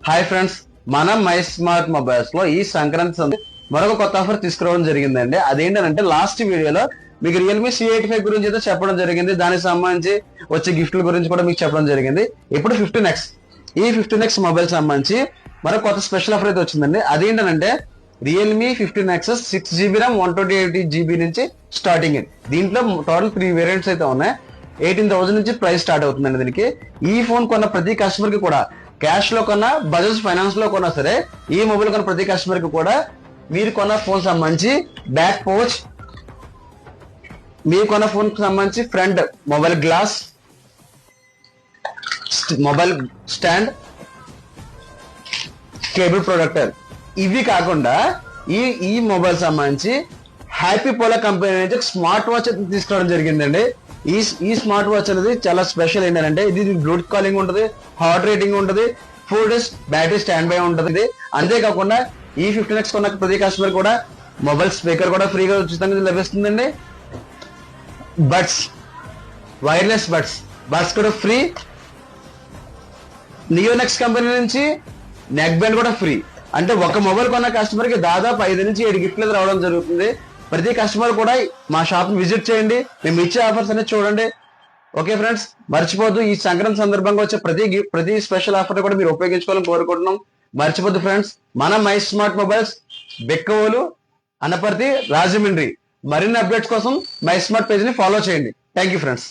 Hi friends, మనం my smart mobiles లో ఈ సంక్రాంతి మరొక కొత్త ఆఫర్ తీసుకురావడం జరిగిందండి. అదేంటంటే లాస్ట్ వీడియోలో మీకు రియల్మీ C85 గురించి అయితే చెప్పడం జరిగింది. దానికి సంబంధించి వచ్చే గిఫ్ట్ల గురించి కూడా మీకు చెప్పడం జరిగింది. ఇప్పుడు 15X ఈ 15X మొబైల్ సంబంధించి మరొక కొత్త స్పెషల్ ఆఫర్ అయితే వచ్చిందండి. అదేంటంటే Realme 15X 6GB RAM 128GB నుంచి స్టార్టింగ్. దీంట్లో టోటల్ 3 వేరియంట్స్ అయితే ఉన్నాయి. 18,000 నుంచి ప్రైస్ స్టార్ట్ అవుతుందండి. దీనికి ఈ ఫోన్ కొన్న ప్రతి కస్టమర్ కి కూడా క్యాష్ లో కొన్నా, బజాజ్ ఫైనాన్స్ లో కొన్నా సరే, ఈ మొబైల్ కొన్న ప్రతి కస్టమర్ కి కూడా మీరు కొన్న ఫోన్ సంబంధించి బ్యాక్ పౌచ్, మీరు కొన్న ఫోన్ సంబంధించి front mobile glass, mobile stand, cable protector, ఇవి కాకుండా ఈ మొబైల్ సంబంధించి హ్యాపీ పోలా కంపెనీ నుంచి స్మార్ట్ వాచ్ అయితే తీసుకోవడం జరిగిందండి. ఈ స్మార్ట్ వాచ్ అనేది చాలా స్పెషల్. ఏంటంటే ఇది బ్లూటూత్ కాలింగ్ ఉంటుంది, హార్ట్ రేటింగ్ ఉంటుంది, 4 days బ్యాటరీ స్టాండ్ బై ఉంటుంది. అంతేకాకుండా ఈ 15X కొన్న ప్రతి కస్టమర్ కూడా మొబైల్ స్పీకర్ కూడా ఫ్రీగా ఉచితంగా లభిస్తుందండి. బడ్స్, వైర్లెస్ బడ్స్ కూడా ఫ్రీ. నియోనెక్స్ కంపెనీ నుంచి నెక్ బ్యాండ్ కూడా ఫ్రీ. అంటే ఒక మొబైల్ కొన్న కస్టమర్ కి దాదాపు 5 నుంచి 7 గిఫ్ట్లు రావడం జరుగుతుంది. ప్రతి కస్టమర్ కూడా మా షాప్ ని విజిట్ చేయండి. మేము ఇచ్చే ఆఫర్స్ అనేది చూడండి. ఓకే ఫ్రెండ్స్, మర్చిపోద్దు ఈ సంక్రాంతి సందర్భంగా వచ్చే ప్రతి స్పెషల్ ఆఫర్ కూడా మీరు ఉపయోగించుకోవాలని కోరుకుంటున్నాం. మర్చిపోద్దు ఫ్రెండ్స్, మన my smart mobiles, Bikkavolu, Anaparthi, Rajahmundry. మరిన్ని అప్డేట్స్ కోసం మై స్మార్ట్ పేజ్ ని ఫాలో చేయండి. Thank you friends.